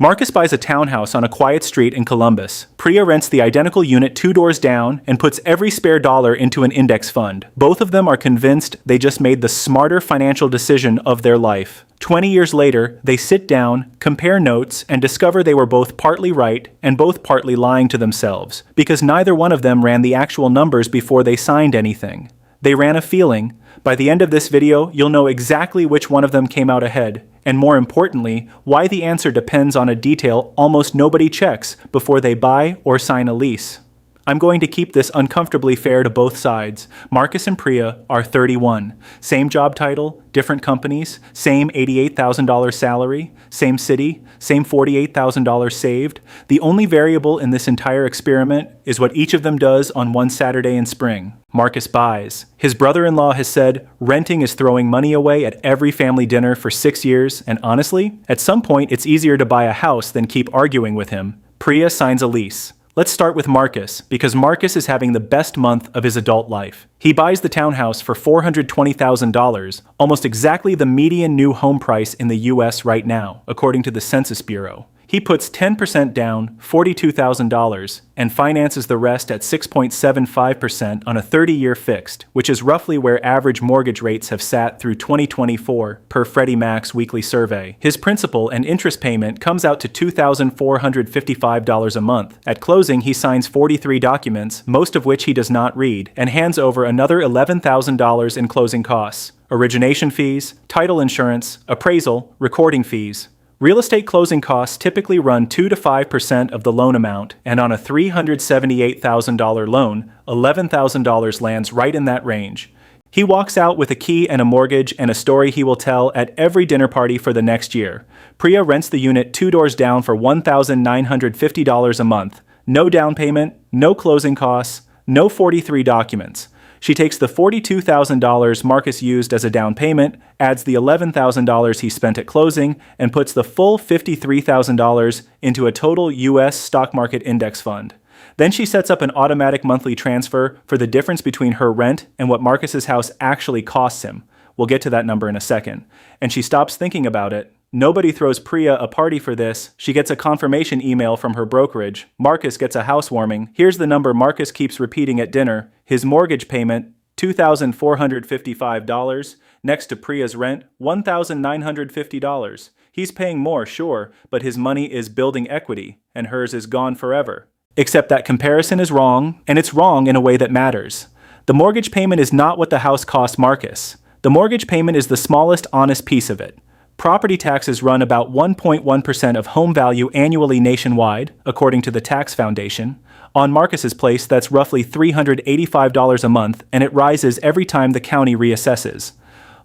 Marcus buys a townhouse on a quiet street in Columbus. Priya rents the identical unit 2 doors down and puts every spare dollar into an index fund. Both of them are convinced they just made the smarter financial decision of their life. 20 years later, they sit down, compare notes, and discover they were both partly right and both partly lying to themselves, because neither one of them ran the actual numbers before they signed anything. They ran a feeling. By the end of this video, you'll know exactly which one of them came out ahead, and more importantly, why the answer depends on a detail almost nobody checks before they buy or sign a lease. I'm going to keep this uncomfortably fair to both sides. Marcus and Priya are 31. Same job title, different companies, same $88,000 salary, same city, same $48,000 saved. The only variable in this entire experiment is what each of them does on one Saturday in spring. Marcus buys. His brother-in-law has said renting is throwing money away at every family dinner for 6 years, and honestly, at some point it's easier to buy a house than keep arguing with him. Priya signs a lease. Let's start with Marcus, because Marcus is having the best month of his adult life. He buys the townhouse for $420,000, almost exactly the median new home price in the US right now, according to the Census Bureau. He puts 10% down, $42,000, and finances the rest at 6.75% on a 30-year fixed, which is roughly where average mortgage rates have sat through 2024 per Freddie Mac's weekly survey. His principal and interest payment comes out to $2,455 a month. At closing, he signs 43 documents, most of which he does not read, and hands over another $11,000 in closing costs, origination fees, title insurance, appraisal, recording fees. Real estate closing costs typically run 2 to 5% of the loan amount, and on a $378,000 loan, $11,000 lands right in that range. He walks out with a key and a mortgage and a story he will tell at every dinner party for the next year. Priya rents the unit 2 doors down for $1,950 a month. No down payment, no closing costs, no 43 documents. She takes the $42,000 Marcus used as a down payment, adds the $11,000 he spent at closing, and puts the full $53,000 into a total U.S. stock market index fund. Then she sets up an automatic monthly transfer for the difference between her rent and what Marcus's house actually costs him. We'll get to that number in a second. And she stops thinking about it. Nobody throws Priya a party for this. She gets a confirmation email from her brokerage. Marcus gets a housewarming. Here's the number Marcus keeps repeating at dinner. His mortgage payment, $2,455. Next to Priya's rent, $1,950. He's paying more, sure, but his money is building equity, and hers is gone forever. Except that comparison is wrong, and it's wrong in a way that matters. The mortgage payment is not what the house cost Marcus. The mortgage payment is the smallest honest piece of it. Property taxes run about 1.1% of home value annually nationwide, according to the Tax Foundation. On Marcus's place, that's roughly $385 a month, and it rises every time the county reassesses.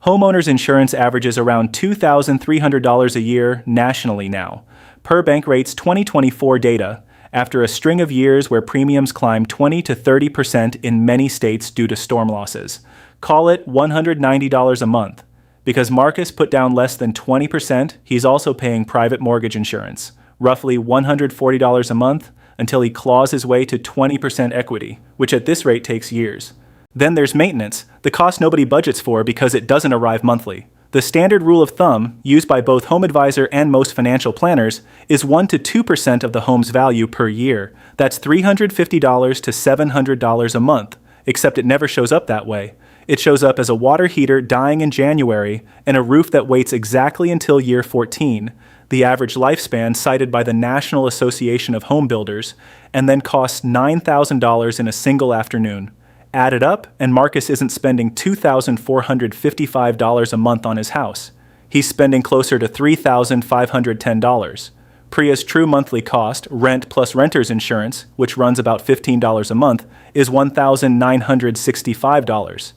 Homeowners insurance averages around $2,300 a year nationally now. Per Bankrate's 2024 data, after a string of years where premiums climbed 20 to 30% in many states due to storm losses. Call it $190 a month. Because Marcus put down less than 20%, he's also paying private mortgage insurance, roughly $140 a month, until he claws his way to 20% equity, which at this rate takes years. Then there's maintenance, the cost nobody budgets for because it doesn't arrive monthly. The standard rule of thumb, used by both HomeAdvisor and most financial planners, is 1 to 2% of the home's value per year. That's $350 to $700 a month, except it never shows up that way. It shows up as a water heater dying in January and a roof that waits exactly until year 14, the average lifespan cited by the National Association of Home Builders, and then costs $9,000 in a single afternoon. Add it up, and Marcus isn't spending $2,455 a month on his house. He's spending closer to $3,510. Priya's true monthly cost, rent plus renter's insurance, which runs about $15 a month, is $1,965.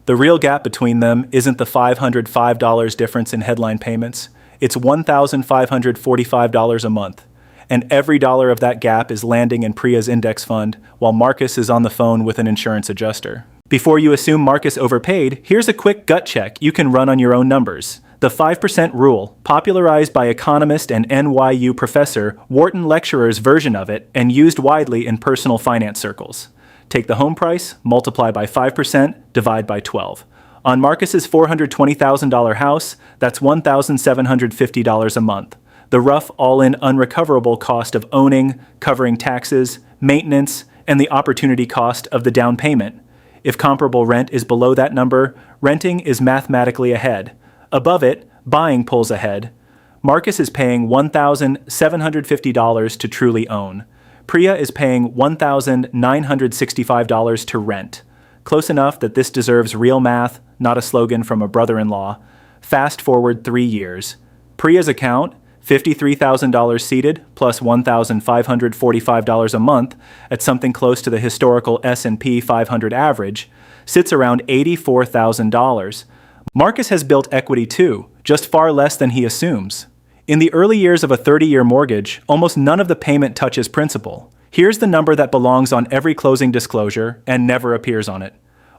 The real gap between them isn't the $505 difference in headline payments. It's $1,545 a month. And every dollar of that gap is landing in Priya's index fund, while Marcus is on the phone with an insurance adjuster. Before you assume Marcus overpaid, here's a quick gut check you can run on your own numbers. The 5% rule, popularized by economist and NYU professor Wharton lecturer's version of it and used widely in personal finance circles. Take the home price, multiply by 5%, divide by 12. On Marcus's $420,000 house, that's $1,750 a month. the rough all-in unrecoverable cost of owning, covering taxes, maintenance, and the opportunity cost of the down payment. If comparable rent is below that number, renting is mathematically ahead. Above it, buying pulls ahead. Marcus is paying $1,750 to truly own. Priya is paying $1,965 to rent. Close enough that this deserves real math, not a slogan from a brother-in-law. Fast forward 3 years. Priya's account, $53,000 seated plus $1,545 a month at something close to the historical S&P 500 average, sits around $84,000. Marcus has built equity too, just far less than he assumes. In the early years of a 30-year mortgage, almost none of the payment touches principal. Here's the number that belongs on every closing disclosure and never appears on it.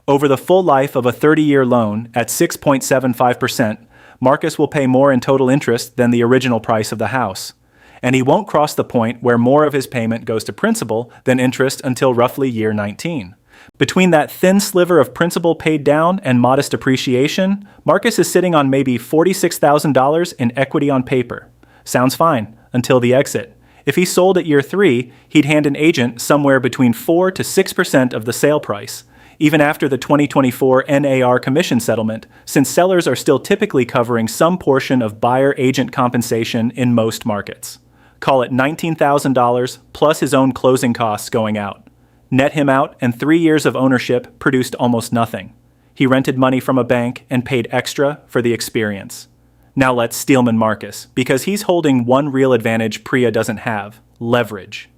Over the full life of a 30-year loan at 6.75%, Marcus will pay more in total interest than the original price of the house. And he won't cross the point where more of his payment goes to principal than interest until roughly year 19. Between that thin sliver of principal paid down and modest appreciation, Marcus is sitting on maybe $46,000 in equity on paper. Sounds fine, until the exit. If he sold at year 3, he'd hand an agent somewhere between 4 to 6% of the sale price, even after the 2024 NAR commission settlement, since sellers are still typically covering some portion of buyer-agent compensation in most markets. Call it $19,000 plus his own closing costs going out. Net him out, and 3 years of ownership produced almost nothing. He rented money from a bank and paid extra for the experience. Now let's Steelman Marcus, because he's holding one real advantage Priya doesn't have: leverage.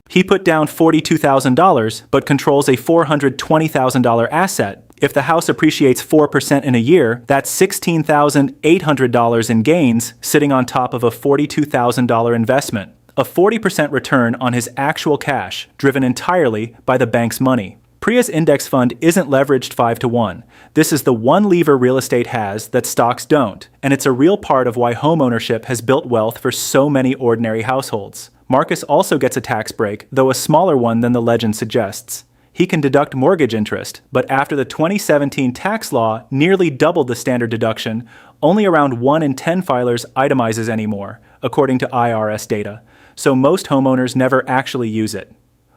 He put down $42,000 but controls a $420,000 asset. If the house appreciates 4% in a year, that's $16,800 in gains sitting on top of a $42,000 investment. A 40% return on his actual cash, driven entirely by the bank's money. Priya's index fund isn't leveraged 5 to 1. This is the one lever real estate has that stocks don't, and it's a real part of why homeownership has built wealth for so many ordinary households. Marcus also gets a tax break, though a smaller one than the legend suggests. He can deduct mortgage interest, but after the 2017 tax law nearly doubled the standard deduction, only around 1 in 10 filers itemizes anymore, according to IRS data. So most homeowners never actually use it.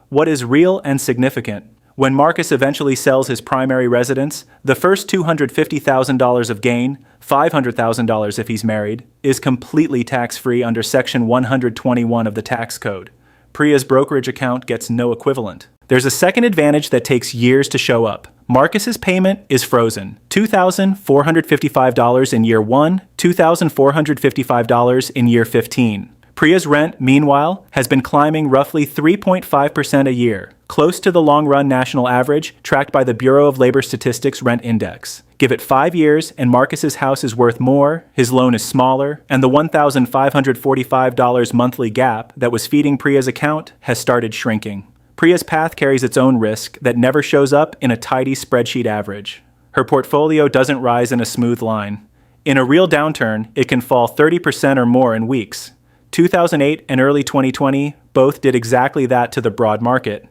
What is real and significant? When Marcus eventually sells his primary residence, the first $250,000 of gain, $500,000 if he's married, is completely tax-free under Section 121 of the tax code. Priya's brokerage account gets no equivalent. There's a second advantage that takes years to show up. Marcus's payment is frozen. $2,455 in year 1, $2,455 in year 15. Priya's rent, meanwhile, has been climbing roughly 3.5% a year, close to the long-run national average tracked by the Bureau of Labor Statistics Rent Index. Give it 5 years and Marcus's house is worth more, his loan is smaller, and the $1,545 monthly gap that was feeding Priya's account has started shrinking. Priya's path carries its own risk that never shows up in a tidy spreadsheet average. Her portfolio doesn't rise in a smooth line. In a real downturn, it can fall 30% or more in weeks. 2008 and early 2020 both did exactly that to the broad market.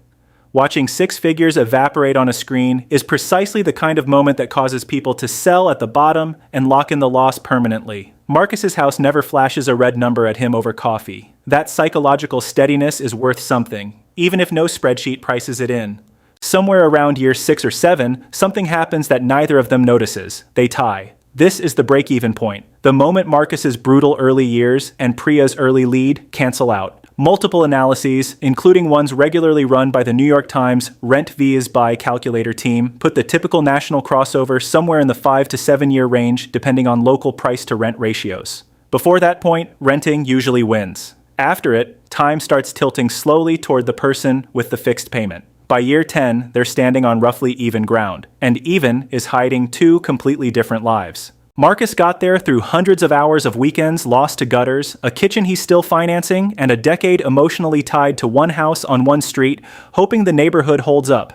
Watching six figures evaporate on a screen is precisely the kind of moment that causes people to sell at the bottom and lock in the loss permanently. Marcus's house never flashes a red number at him over coffee. That psychological steadiness is worth something, even if no spreadsheet prices it in. Somewhere around year 6 or 7, something happens that neither of them notices. They tie. This is the break-even point. The moment Marcus's brutal early years and Priya's early lead cancel out. Multiple analyses, including ones regularly run by the New York Times Rent vs. Buy calculator team, put the typical national crossover somewhere in the 5 to 7 year range depending on local price-to-rent ratios. Before that point, renting usually wins. After it, time starts tilting slowly toward the person with the fixed payment. By year 10, they're standing on roughly even ground, and even is hiding two completely different lives. Marcus got there through hundreds of hours of weekends lost to gutters, a kitchen he's still financing, and a decade emotionally tied to one house on one street, hoping the neighborhood holds up.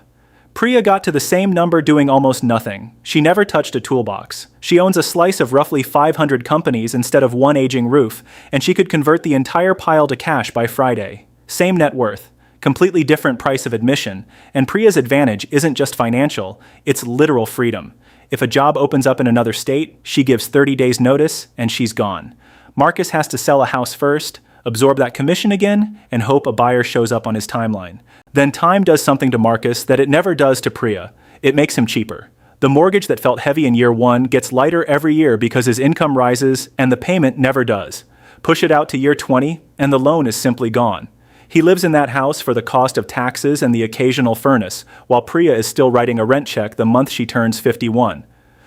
Priya got to the same number doing almost nothing. She never touched a toolbox. She owns a slice of roughly 500 companies instead of one aging roof, and she could convert the entire pile to cash by Friday. Same net worth. Completely different price of admission, and Priya's advantage isn't just financial, it's literal freedom. If a job opens up in another state, she gives 30 days notice and she's gone. Marcus has to sell a house first, absorb that commission again, and hope a buyer shows up on his timeline. Then time does something to Marcus that it never does to Priya. It makes him cheaper. The mortgage that felt heavy in year 1 gets lighter every year because his income rises and the payment never does. Push it out to year 20 and the loan is simply gone. He lives in that house for the cost of taxes and the occasional furnace, while Priya is still writing a rent check the month she turns 51.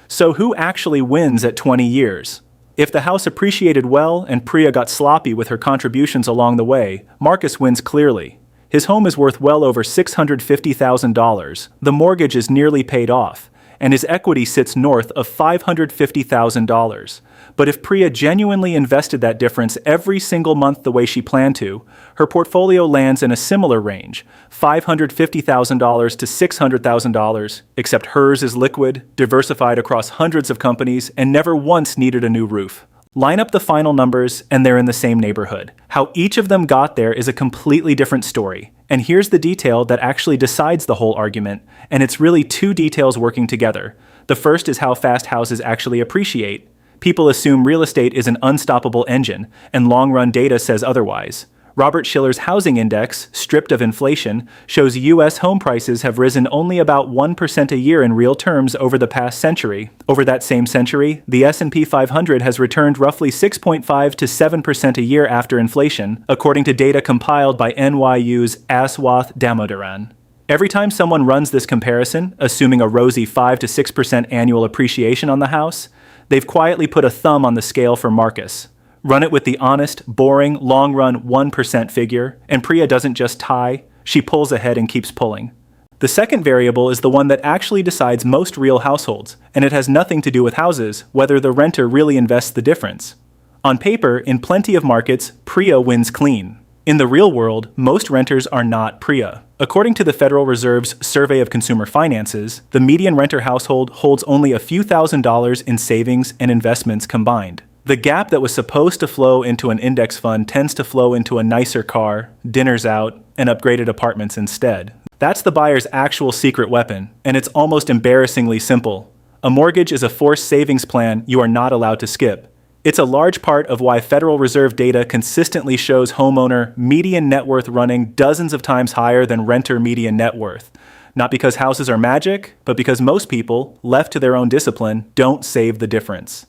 So who actually wins at 20 years? If the house appreciated well and Priya got sloppy with her contributions along the way, Marcus wins clearly. His home is worth well over $650,000, the mortgage is nearly paid off, and his equity sits north of $550,000. But if Priya genuinely invested that difference every single month the way she planned to, her portfolio lands in a similar range, $550,000 to $600,000, except hers is liquid, diversified across hundreds of companies, and never once needed a new roof. Line up the final numbers and they're in the same neighborhood. How each of them got there is a completely different story. And here's the detail that actually decides the whole argument, and it's really two details working together. The first is how fast houses actually appreciate. People assume real estate is an unstoppable engine, and long-run data says otherwise. Robert Shiller's housing index, stripped of inflation, shows U.S. home prices have risen only about 1% a year in real terms over the past century. Over that same century, the S&P 500 has returned roughly 6.5 to 7% a year after inflation, according to data compiled by NYU's Aswath Damodaran. Every time someone runs this comparison, assuming a rosy 5 to 6% annual appreciation on the house, they've quietly put a thumb on the scale for Marcus. Run it with the honest, boring, long-run 1% figure, and Priya doesn't just tie, she pulls ahead and keeps pulling. The second variable is the one that actually decides most real households, and it has nothing to do with houses, whether the renter really invests the difference. On paper, in plenty of markets, Priya wins clean. In the real world, most renters are not Priya. According to the Federal Reserve's Survey of Consumer Finances, the median renter household holds only a few $1,000s in savings and investments combined. The gap that was supposed to flow into an index fund tends to flow into a nicer car, dinners out, and upgraded apartments instead. That's the buyer's actual secret weapon, and it's almost embarrassingly simple. A mortgage is a forced savings plan you are not allowed to skip. It's a large part of why Federal Reserve data consistently shows homeowner median net worth running dozens of times higher than renter median net worth. Not because houses are magic, but because most people, left to their own discipline, don't save the difference.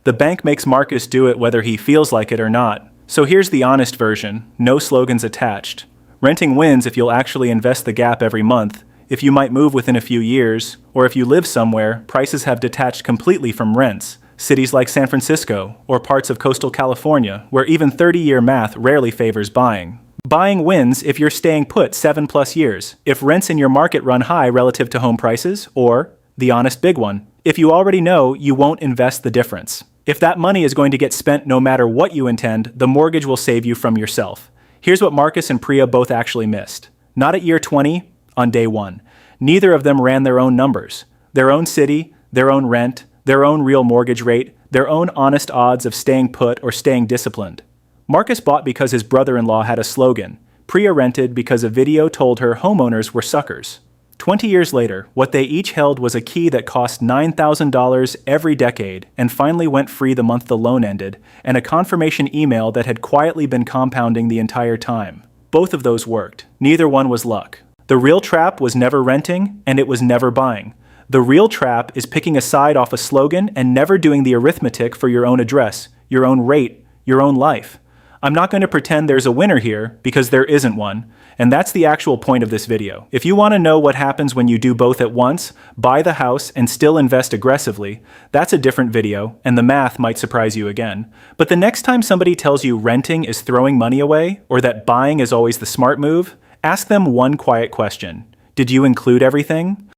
The bank makes Marcus do it whether he feels like it or not. So here's the honest version, no slogans attached. Renting wins if you'll actually invest the gap every month, if you might move within a few years, or if you live somewhere, prices have detached completely from rents. Cities like San Francisco, or parts of coastal California, where even 30-year math rarely favors buying. Buying wins if you're staying put 7+ years, if rents in your market run high relative to home prices, or, the honest big one, if you already know you won't invest the difference. If that money is going to get spent no matter what you intend, the mortgage will save you from yourself. Here's what Marcus and Priya both actually missed. Not at year 20, on day 1. Neither of them ran their own numbers. Their own city, their own rent, their own real mortgage rate, their own honest odds of staying put or staying disciplined. Marcus bought because his brother-in-law had a slogan. Priya rented because a video told her homeowners were suckers. 20 years later, what they each held was a key that cost $9,000 every decade and finally went free the month the loan ended, and a confirmation email that had quietly been compounding the entire time. Both of those worked. Neither one was luck. The real trap was never renting, and it was never buying. The real trap is picking a side off a slogan and never doing the arithmetic for your own address, your own rate, your own life. I'm not going to pretend there's a winner here, because there isn't one, and that's the actual point of this video. If you want to know what happens when you do both at once, buy the house and still invest aggressively, that's a different video, and the math might surprise you again. But the next time somebody tells you renting is throwing money away, or that buying is always the smart move, ask them one quiet question. Did you include everything?